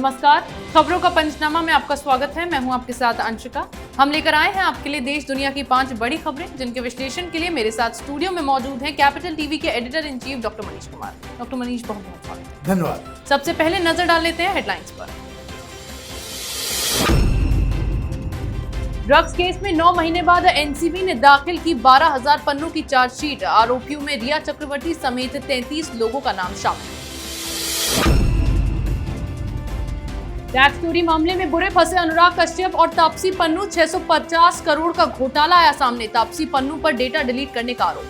नमस्कार, खबरों का पंचनामा में आपका स्वागत है। मैं हूं आपके साथ अंशिका। हम लेकर आए हैं आपके लिए देश दुनिया की 5 बड़ी खबरें, जिनके विश्लेषण के लिए मेरे साथ स्टूडियो में मौजूद हैं कैपिटल टीवी के editor in chief doctor Manish Kumar. Doctor Manish, बहुत बहुत स्वागत है। धन्यवाद। सबसे पहले नजर डाल लेते हैं हेडलाइंस पर। ड्रग्स केस में 9 महीने बाद एनसीबी ने दाखिल की 12,000 पन्नों की चार्जशीट। आरोपियों में रिया चक्रवर्ती समेत 33 लोगों का नाम शामिल। टैक्स चोरी मामले में बुरे फंसे अनुराग कश्यप और तापसी पन्नू। 650 करोड़ का घोटाला आया सामने। तापसी पन्नू पर डेटा डिलीट करने का आरोप।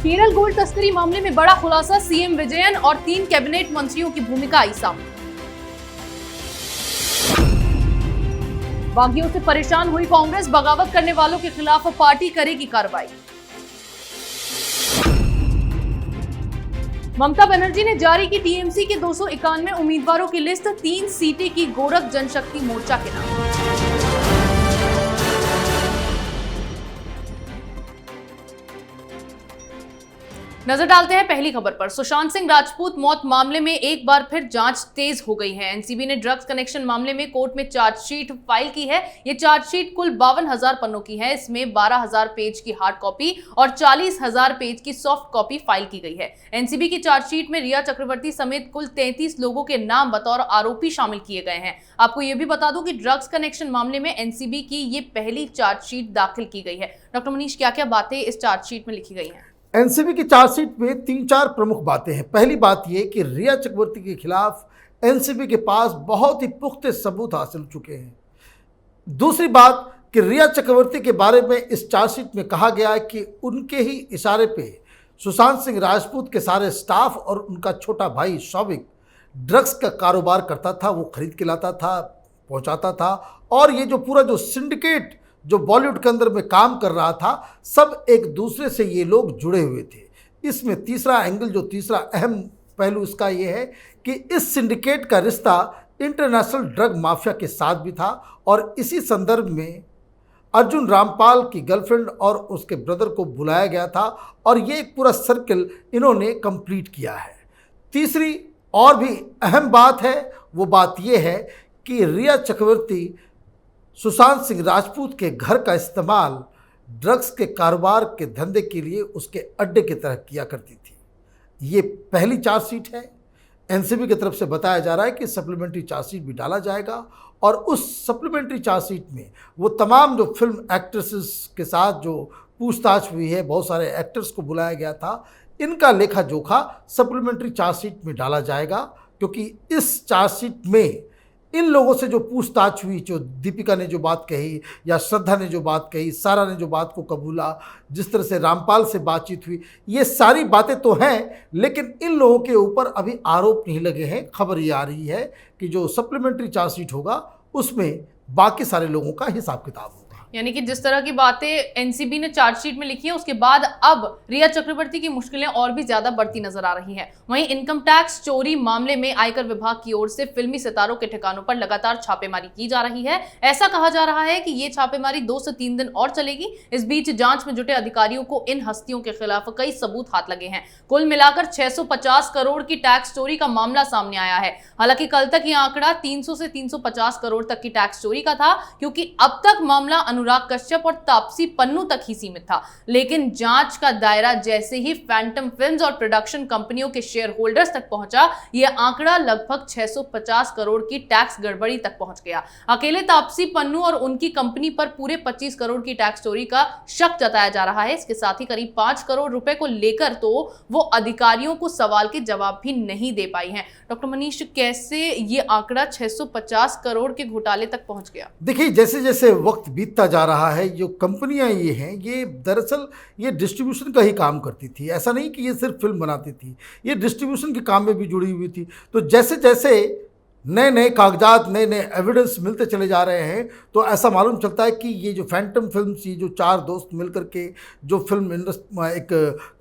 केरल गोल्ड तस्करी मामले में बड़ा खुलासा। सीएम विजयन और 3 कैबिनेट मंत्रियों की भूमिका आई सामने। बागियों से परेशान हुई कांग्रेस। बगावत करने वालों के खिलाफ पार्टी करेगी कार्रवाई। ममता बनर्जी ने जारी की टीएमसी के 291 उम्मीदवारों की लिस्ट। 3 सीटें की गोरख जनशक्ति मोर्चा के नाम। नजर डालते हैं पहली खबर पर। सुशांत सिंह राजपूत मौत मामले में एक बार फिर जांच तेज हो गई है। एनसीबी ने ड्रग्स कनेक्शन मामले में कोर्ट में चार्जशीट फाइल की है। ये चार्जशीट कुल 52,000 पन्नों की है। इसमें 12,000 पेज की हार्ड कॉपी और 40,000 पेज की सॉफ्ट कॉपी फाइल की गई है। एनसीबी की चार्जशीट में रिया चक्रवर्ती समेत कुल 33 लोगों के नाम बतौर आरोपी शामिल किए गए हैं। आपको यह भी बता दूं कि ड्रग्स कनेक्शन मामले में एनसीबी की ये पहली चार्जशीट दाखिल की गई है। डॉक्टर मनीष, क्या क्या बातें इस चार्जशीट में लिखी गई हैं? एनसीबी की चार्जशीट में 3-4 प्रमुख बातें हैं। पहली बात यह कि रिया चक्रवर्ती के खिलाफ एनसीबी के पास बहुत ही पुख्ते सबूत हासिल हो चुके हैं। दूसरी बात कि रिया चक्रवर्ती के बारे में इस चार्जशीट में कहा गया है कि उनके ही इशारे पे सुशांत सिंह राजपूत के सारे स्टाफ और उनका छोटा भाई शौविक ड्रग्स का कारोबार करता था। वो खरीद के लाता था, पहुंचाता था, और ये जो पूरा जो सिंडिकेट जो बॉलीवुड के अंदर में काम कर रहा था, सब एक दूसरे से ये लोग जुड़े हुए थे। इसमें तीसरा एंगल, जो तीसरा अहम पहलू इसका ये है कि इस सिंडिकेट का रिश्ता इंटरनेशनल ड्रग माफिया के साथ भी था, और इसी संदर्भ में अर्जुन रामपाल की गर्लफ्रेंड और उसके ब्रदर को बुलाया गया था, और ये एक पूरा सर्कल इन्होंने कंप्लीट किया है। तीसरी और भी अहम बात है, वो बात ये है कि रिया चक्रवर्ती सुशांत सिंह राजपूत के घर का इस्तेमाल ड्रग्स के कारोबार के धंधे के लिए उसके अड्डे की तरह किया करती थी। ये पहली चार्जशीट है। एनसीबी की तरफ से बताया जा रहा है कि सप्लीमेंट्री चार्जशीट भी डाला जाएगा, और उस सप्लीमेंट्री चार्जशीट में वो तमाम जो फिल्म एक्ट्रेसेस के साथ जो पूछताछ हुई है, बहुत सारे एक्टर्स को बुलाया गया था, इनका लेखा जोखा सप्लीमेंट्री चार्जशीट में डाला जाएगा। क्योंकि इस चार्जशीट में इन लोगों से जो पूछताछ हुई, जो दीपिका ने जो बात कही, या श्रद्धा ने जो बात कही, सारा ने जो बात को कबूला, जिस तरह से रामपाल से बातचीत हुई, ये सारी बातें तो हैं, लेकिन इन लोगों के ऊपर अभी आरोप नहीं लगे हैं। खबर ये आ रही है कि जो सप्लीमेंट्री चार्जशीट होगा उसमें बाकी सारे लोगों का हिसाब किताब होगा। यानी कि जिस तरह की बातें एनसीबी ने चार्जशीट में लिखी है, उसके बाद अब रिया चक्रवर्ती की मुश्किलें और भी ज्यादा बढ़ती नजर आ रही हैं। वहीं इनकम टैक्स चोरी मामले में आयकर विभाग की ओर से फिल्मी सितारों के ठिकानों पर लगातार छापेमारी की जा रही है। ऐसा कहा जा रहा है कि ये छापेमारी 2 से 3 दिन और चलेगी। इस बीच जांच में जुटे अधिकारियों को इन हस्तियों के खिलाफ कई सबूत हाथ लगे हैं। कुल मिलाकर 650 करोड़ की टैक्स चोरी का मामला सामने आया है। हालांकि कल तक यह आंकड़ा 300 से 350 करोड़ तक की टैक्स चोरी का था, क्योंकि अब तक मामला अनुराग कश्यप और तापसी पन्नू तक ही सीमित था। लेकिन जांच का दायरा जैसे ही फैंटम फिल्म्स और प्रोडक्शन कंपनियों के शेयर होल्डर्स तक पहुंचा, यह आंकड़ा लगभग 650 करोड़ की टैक्स गड़बड़ी तक पहुंच गया। अकेले तापसी पन्नू और उनकी कंपनी पर पूरे 25 करोड़ की टैक्स चोरी का शक जताया जा रहा है। इसके साथ ही करीब 5 करोड़ रुपए को लेकर तो वो अधिकारियों को सवाल के जवाब भी नहीं दे पाई हैं। डॉक्टर मनीष, कैसे ये आंकड़ा 650 करोड़ के घोटाले तक पहुंच गया? देखिए, जैसे जैसे वक्त बीतता जा रहा है, जो कंपनियां ये हैं, ये दरअसल ये डिस्ट्रीब्यूशन का ही काम करती थी। ऐसा नहीं कि ये सिर्फ फिल्म बनाती थी, ये डिस्ट्रीब्यूशन के काम में भी जुड़ी हुई थी। तो जैसे जैसे नए नए कागजात, नए नए एविडेंस मिलते चले जा रहे हैं, तो ऐसा मालूम चलता है कि ये जो फैंटम फिल्म्स, ये जो 4 दोस्त मिलकर के जो फिल्म एक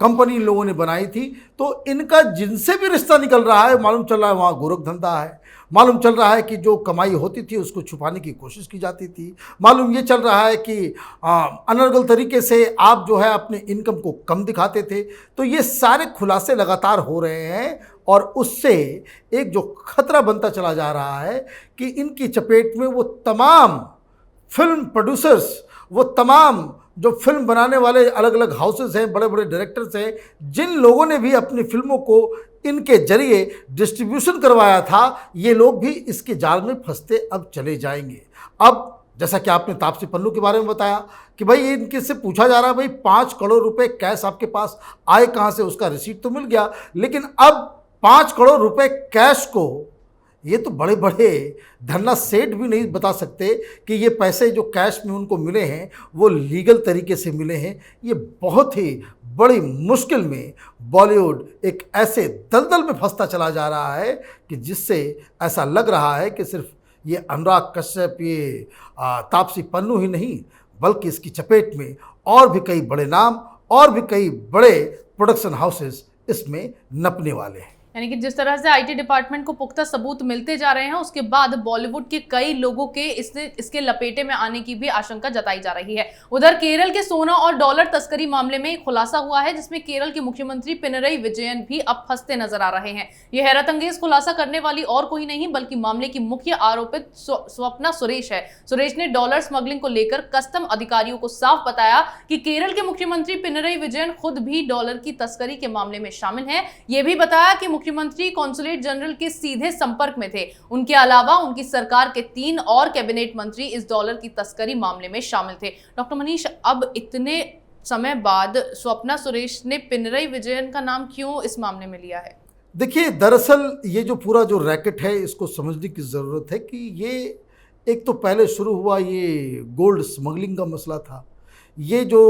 कंपनी इन लोगों ने बनाई थी, तो इनका जिनसे भी रिश्ता निकल रहा है, मालूम चल रहा है वहाँ गोरख धंधा है। मालूम चल रहा है कि जो कमाई होती थी उसको छुपाने की कोशिश की जाती थी। मालूम ये चल रहा है कि अनर्गल तरीके से आप जो है अपने इनकम को कम दिखाते थे। तो ये सारे खुलासे लगातार हो रहे हैं और उससे एक जो खतरा बनता चला जा रहा है कि इनकी चपेट में वो तमाम फिल्म प्रोड्यूसर्स, वो तमाम जो फिल्म बनाने वाले अलग अलग हाउसेस हैं, बड़े बड़े डायरेक्टर्स हैं, जिन लोगों ने भी अपनी फिल्मों को इनके जरिए डिस्ट्रीब्यूशन करवाया था, ये लोग भी इसके जाल में फंसते अब चले जाएंगे। अब जैसा कि आपने तापसी पन्नू के बारे में बताया कि भाई इनके से पूछा जा रहा है भाई 5 करोड़ रुपए कैश आपके पास आए कहाँ से, उसका रिसीट तो मिल गया, लेकिन अब 5 करोड़ रुपए कैश को ये तो बड़े बड़े धन्ना सेठ भी नहीं बता सकते कि ये पैसे जो कैश में उनको मिले हैं वो लीगल तरीके से मिले हैं। ये बहुत ही बड़ी मुश्किल में बॉलीवुड एक ऐसे दलदल में फंसता चला जा रहा है कि जिससे ऐसा लग रहा है कि सिर्फ ये अनुराग कश्यप, ये तापसी पन्नू ही नहीं, बल्कि इसकी चपेट में और भी कई बड़े नाम और भी कई बड़े प्रोडक्शन हाउसेस इसमें नपने वाले हैं। यानी कि जिस तरह से आईटी डिपार्टमेंट को पुख्ता सबूत मिलते जा रहे हैं, उसके बाद बॉलीवुड के कई लोगों के इसके लपेटे में आने की भी आशंका जताई जा रही है। उधर केरल के सोना और डॉलर तस्करी मामले में एक खुलासा हुआ है, जिसमें केरल के मुख्यमंत्री पिनरई विजयन भी अब फंसते नजर आ रहे हैं। यह हैरतअंगेज खुलासा करने वाली और कोई नहीं बल्कि मामले की मुख्य आरोपित स्वप्ना सुरेश है। सुरेश ने डॉलर स्मगलिंग को लेकर कस्टम अधिकारियों को साफ बताया कि केरल के मुख्यमंत्री पिनरई विजयन खुद भी डॉलर की तस्करी के मामले में शामिल है। यह भी बताया कि मुख्यमंत्री कॉन्सुलेट जनरल के सीधे संपर्क में थे। उनके अलावा उनकी सरकार के 3 और कैबिनेट मंत्री इस डॉलर की तस्करी मामले में शामिल थे। डॉक्टर मनीष, अब इतने समय बाद स्वप्ना सुरेश ने पिनरई विजयन का नाम क्यों इस मामले में लिया है? देखिए, दरअसल ये जो पूरा जो रैकेट है इसको समझने की ज़रूरत है कि ये एक तो पहले शुरू हुआ ये गोल्ड स्मगलिंग का मसला था। ये जो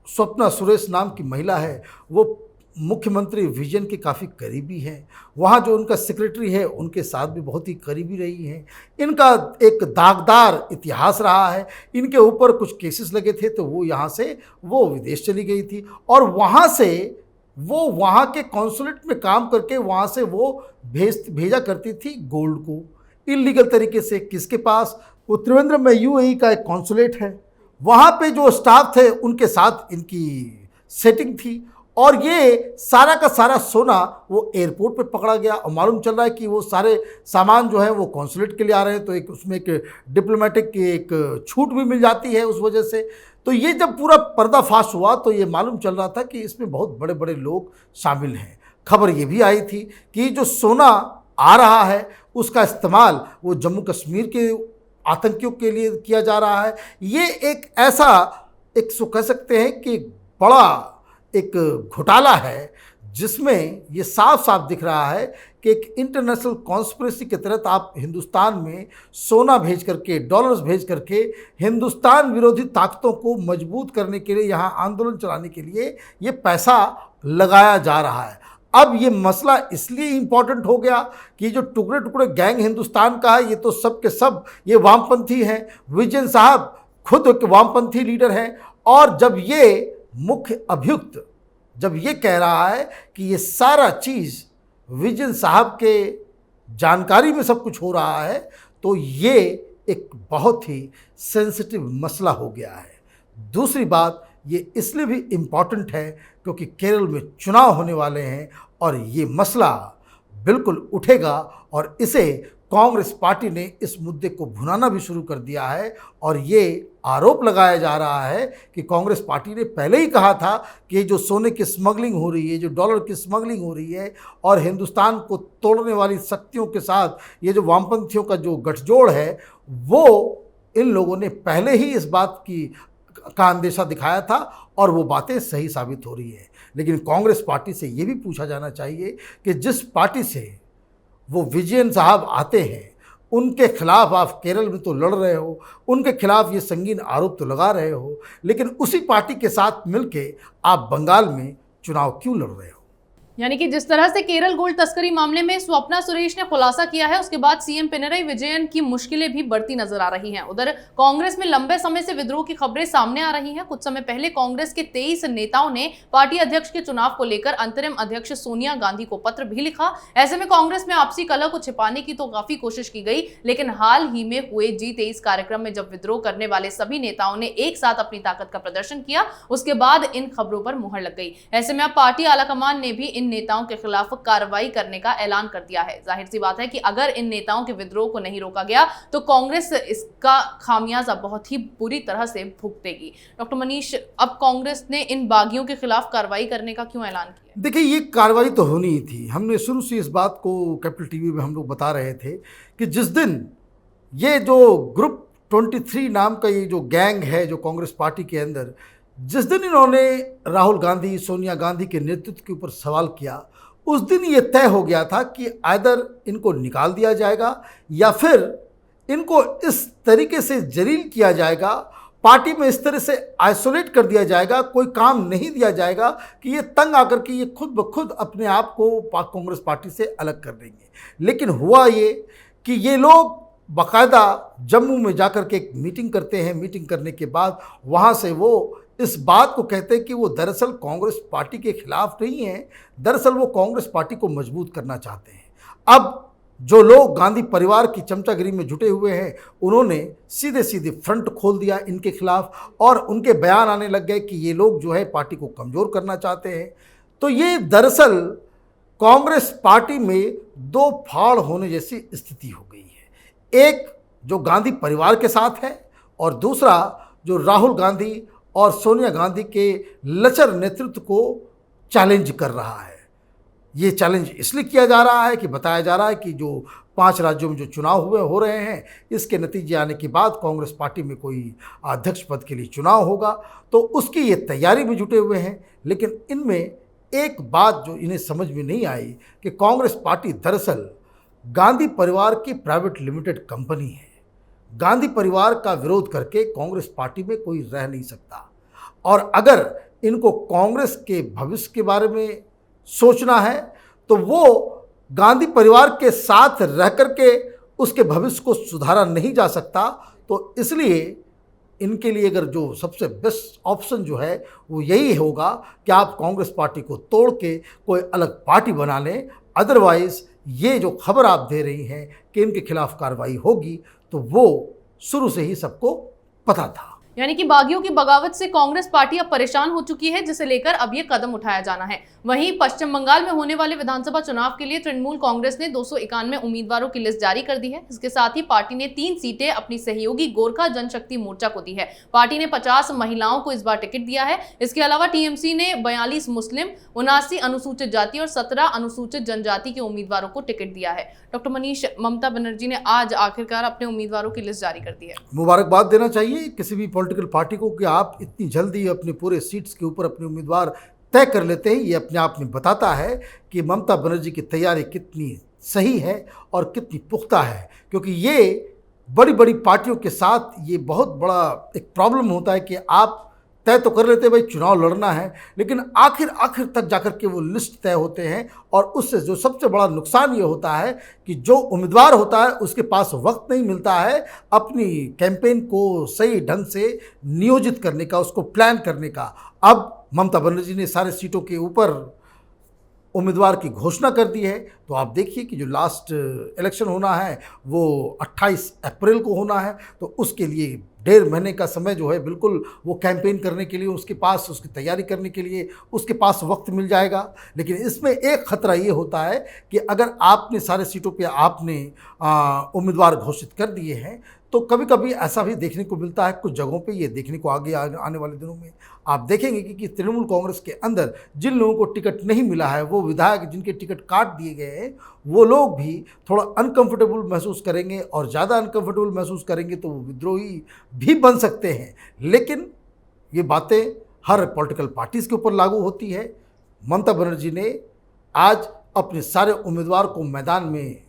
स्वप्ना सुरेश नाम की महिला है वो मुख्यमंत्री विजयन के काफ़ी करीबी हैं। वहाँ जो उनका सेक्रेटरी है उनके साथ भी बहुत ही करीबी रही हैं। इनका एक दागदार इतिहास रहा है। इनके ऊपर कुछ केसेस लगे थे तो वो यहाँ से वो विदेश चली गई थी और वहाँ से वो वहाँ के कॉन्सुलेट में काम करके वहाँ से वो भेजा करती थी गोल्ड को इलीगल तरीके से। किसके पास? वो त्रिवेंद्रम में यूएई का एक कॉन्सुलेट है, वहाँ पे जो स्टाफ थे उनके साथ इनकी सेटिंग थी और ये सारा का सारा सोना वो एयरपोर्ट पे पकड़ा गया और मालूम चल रहा है कि वो सारे सामान जो है वो कॉन्सुलेट के लिए आ रहे हैं, तो एक उसमें एक डिप्लोमेटिक की एक छूट भी मिल जाती है उस वजह से। तो ये जब पूरा पर्दाफाश हुआ तो ये मालूम चल रहा था कि इसमें बहुत बड़े बड़े लोग शामिल हैं। खबर ये भी आई थी कि जो सोना आ रहा है उसका इस्तेमाल वो जम्मू कश्मीर के आतंकियों के लिए किया जा रहा है। ये एक ऐसा एक सो कह सकते हैं कि बड़ा एक घोटाला है जिसमें ये साफ साफ दिख रहा है कि एक इंटरनेशनल कॉन्स्पिरेसी के तहत आप हिंदुस्तान में सोना भेज करके, डॉलर्स भेज करके हिंदुस्तान विरोधी ताकतों को मजबूत करने के लिए, यहाँ आंदोलन चलाने के लिए ये पैसा लगाया जा रहा है। अब ये मसला इसलिए इम्पॉर्टेंट हो गया कि जो टुकड़े टुकड़े गैंग हिंदुस्तान का है ये तो सब के सब ये वामपंथी हैं। विजयन साहब खुद एक वामपंथी लीडर हैं और जब ये मुख्य अभियुक्त जब ये कह रहा है कि ये सारा चीज़ विजयन साहब के जानकारी में सब कुछ हो रहा है तो ये एक बहुत ही सेंसिटिव मसला हो गया है। दूसरी बात ये इसलिए भी इम्पॉर्टेंट है क्योंकि केरल में चुनाव होने वाले हैं और ये मसला बिल्कुल उठेगा और इसे कांग्रेस पार्टी ने इस मुद्दे को भुनाना भी शुरू कर दिया है और ये आरोप लगाया जा रहा है कि कांग्रेस पार्टी ने पहले ही कहा था कि जो सोने की स्मगलिंग हो रही है, जो डॉलर की स्मगलिंग हो रही है और हिंदुस्तान को तोड़ने वाली शक्तियों के साथ ये जो वामपंथियों का जो गठजोड़ है वो इन लोगों ने पहले ही इस बात का अंदेशा दिखाया था और वो बातें सही साबित हो रही है। लेकिन कांग्रेस पार्टी से ये भी पूछा जाना चाहिए कि जिस पार्टी से वो विजयन साहब आते हैं उनके खिलाफ आप केरल में तो लड़ रहे हो, उनके खिलाफ ये संगीन आरोप तो लगा रहे हो, लेकिन उसी पार्टी के साथ मिलके आप बंगाल में चुनाव क्यों लड़ रहे हो? यानी कि जिस तरह से केरल गोल्ड तस्करी मामले में स्वप्ना सुरेश ने खुलासा किया है उसके बाद सीएम पिनरई विजयन की मुश्किलें भी बढ़ती नजर आ रही हैं। उधर कांग्रेस में लंबे समय से विद्रोह की खबरें सामने आ रही हैं। कुछ समय पहले कांग्रेस के 23 नेताओं ने पार्टी अध्यक्ष के चुनाव को लेकर अंतरिम अध्यक्ष सोनिया गांधी को पत्र भी लिखा। ऐसे में कांग्रेस में आपसी कलह को छिपाने की तो काफी कोशिश की गई, लेकिन हाल ही में हुए G23 कार्यक्रम में जब विद्रोह करने वाले सभी नेताओं ने एक साथ अपनी ताकत का प्रदर्शन किया उसके बाद इन खबरों पर मुहर लग गई। ऐसे में अब पार्टी आलाकमान ने भी इन नेताओं के खिलाफ कार्रवाई करने का ऐलान कर दिया है। जाहिर सी बात है कि अगर इन नेताओं के विद्रोह को नहीं रोका गया तो कांग्रेस इसका खामियाजा बहुत ही बुरी तरह से भुगतेगी। डॉक्टर मनीष, अब कांग्रेस ने इन बागियों के खिलाफ कार्रवाई करने का क्यों ऐलान किया? देखिए, ये कार्रवाई तो होनी ही थी। हमने शुरू से इस बात को कैपिटल टीवी में हम लोग बता रहे थे कि जिस दिन ये जो ग्रुप 23 नाम का ये जो गैंग है जो कांग्रेस पार्टी के अंदर, जिस दिन इन्होंने राहुल गांधी, सोनिया गांधी के नेतृत्व के ऊपर सवाल किया, उस दिन ये तय हो गया था कि आइदर इनको निकाल दिया जाएगा या फिर इनको इस तरीके से जलील किया जाएगा, पार्टी में इस तरह से आइसोलेट कर दिया जाएगा, कोई काम नहीं दिया जाएगा कि ये तंग आकर के ये खुद ब खुद अपने आप को कांग्रेस पार्टी से अलग कर देंगे। लेकिन हुआ ये कि ये लोग बाकायदा जम्मू में जाकर के एक मीटिंग करते हैं। मीटिंग करने के बाद वहाँ से वो इस बात को कहते हैं कि वो दरअसल कांग्रेस पार्टी के खिलाफ नहीं है, दरअसल वो कांग्रेस पार्टी को मजबूत करना चाहते हैं। अब जो लोग गांधी परिवार की चमचागिरी में जुटे हुए हैं, उन्होंने सीधे सीधे फ्रंट खोल दिया इनके खिलाफ और उनके बयान आने लग गए कि ये लोग जो है पार्टी को कमज़ोर करना चाहते हैं। तो ये दरअसल कांग्रेस पार्टी में दो फाड़ होने जैसी स्थिति हो गई है। एक जो गांधी परिवार के साथ है और दूसरा जो राहुल गांधी और सोनिया गांधी के लचर नेतृत्व को चैलेंज कर रहा है। ये चैलेंज इसलिए किया जा रहा है कि बताया जा रहा है कि जो 5 राज्यों में जो चुनाव हो रहे हैं, इसके नतीजे आने के बाद कांग्रेस पार्टी में कोई अध्यक्ष पद के लिए चुनाव होगा, तो उसकी ये तैयारी में जुटे हुए हैं। लेकिन इनमें एक बात जो इन्हें समझ में नहीं आई कि कांग्रेस पार्टी दरअसल गांधी परिवार की प्राइवेट लिमिटेड कंपनी है। गांधी परिवार का विरोध करके कांग्रेस पार्टी में कोई रह नहीं सकता, और अगर इनको कांग्रेस के भविष्य के बारे में सोचना है तो वो गांधी परिवार के साथ रह करके उसके भविष्य को सुधारा नहीं जा सकता। तो इसलिए इनके लिए अगर जो सबसे बेस्ट ऑप्शन जो है वो यही होगा कि आप कांग्रेस पार्टी को तोड़ के कोई अलग पार्टी बना लें। अदरवाइज़ ये जो खबर आप दे रही हैं कि इनके खिलाफ कार्रवाई होगी, तो वो शुरू से ही सबको पता था। यानी कि बागियों की बगावत से कांग्रेस पार्टी अब परेशान हो चुकी है, जिसे लेकर अब ये कदम उठाया जाना है। वहीं पश्चिम बंगाल में होने वाले विधानसभा चुनाव के लिए तृणमूल कांग्रेस ने 291 उम्मीदवारों की लिस्ट जारी कर दी है। इसके साथ ही पार्टी ने 3 सीटें अपनी सहयोगी गोरखा जनशक्ति मोर्चा को दी है। पार्टी ने 50 महिलाओं को इस बार टिकट दिया है। इसके अलावा टीएमसी ने 42 मुस्लिम, 79 अनुसूचित जाति और 17 अनुसूचित जनजाति के उम्मीदवारों को टिकट दिया है। डॉक्टर मनीष, ममता बनर्जी ने आज आखिरकार अपने उम्मीदवारों की लिस्ट जारी कर दी है। मुबारकबाद देना चाहिए किसी भी पॉलिटिकल पार्टी को कि आप इतनी जल्दी अपने पूरे सीट्स के ऊपर अपने उम्मीदवार तय कर लेते हैं। ये अपने आप में बताता है कि ममता बनर्जी की तैयारी कितनी सही है और कितनी पुख्ता है, क्योंकि ये बड़ी बड़ी पार्टियों के साथ ये बहुत बड़ा एक प्रॉब्लम होता है कि आप तय तो कर लेते हैं भाई चुनाव लड़ना है, लेकिन आखिर तक जाकर के वो लिस्ट तय होते हैं, और उससे जो सबसे बड़ा नुकसान ये होता है कि जो उम्मीदवार होता है उसके पास वक्त नहीं मिलता है अपनी कैंपेन को सही ढंग से नियोजित करने का, उसको प्लान करने का। अब ममता बनर्जी ने सारे सीटों के ऊपर उम्मीदवार की घोषणा कर दी है, तो आप देखिए कि जो लास्ट इलेक्शन होना है वो 28 अप्रैल को होना है, तो उसके लिए 1.5 महीने का समय जो है बिल्कुल वो कैंपेन करने के लिए उसके पास, उसकी तैयारी करने के लिए उसके पास वक्त मिल जाएगा। लेकिन इसमें एक ख़तरा ये होता है कि अगर आपने सारे सीटों पे आपने उम्मीदवार घोषित कर दिए हैं, तो कभी कभी ऐसा भी देखने को मिलता है, कुछ जगहों पे ये देखने को आने वाले दिनों में आप देखेंगे कि तृणमूल कांग्रेस के अंदर जिन लोगों को टिकट नहीं मिला है, वो विधायक जिनके टिकट काट दिए गए हैं, वो लोग भी थोड़ा अनकंफर्टेबल महसूस करेंगे, और ज़्यादा अनकंफर्टेबल महसूस करेंगे तो वो विद्रोही भी बन सकते हैं। लेकिन ये बातें हर पॉलिटिकल पार्टीज़ के ऊपर लागू होती है। ममता बनर्जी ने आज अपने सारे उम्मीदवार को मैदान में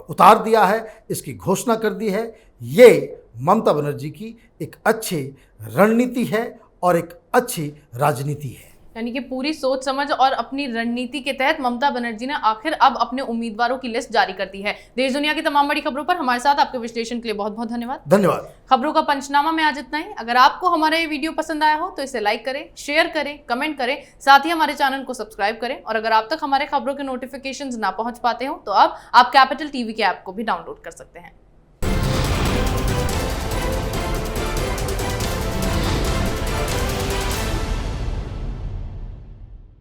उतार दिया है, इसकी घोषणा कर दी है। ये ममता बनर्जी की एक अच्छी रणनीति है और एक अच्छी राजनीति है। यानी कि पूरी सोच समझ और अपनी रणनीति के तहत ममता बनर्जी ने आखिर अब अपने उम्मीदवारों की लिस्ट जारी कर दी है। देश दुनिया की तमाम बड़ी खबरों पर हमारे साथ आपके विश्लेषण के लिए बहुत बहुत धन्यवाद। खबरों का पंचनामा में आज इतना ही। अगर आपको हमारा ये वीडियो पसंद आया हो तो इसे लाइक करें, शेयर करें, कमेंट करें, साथ ही हमारे चैनल को सब्सक्राइब करें। और अगर आप तक हमारे खबरों के नोटिफिकेशन ना पहुंच पाते हो तो आप कैपिटल टीवी के ऐप को भी डाउनलोड कर सकते हैं।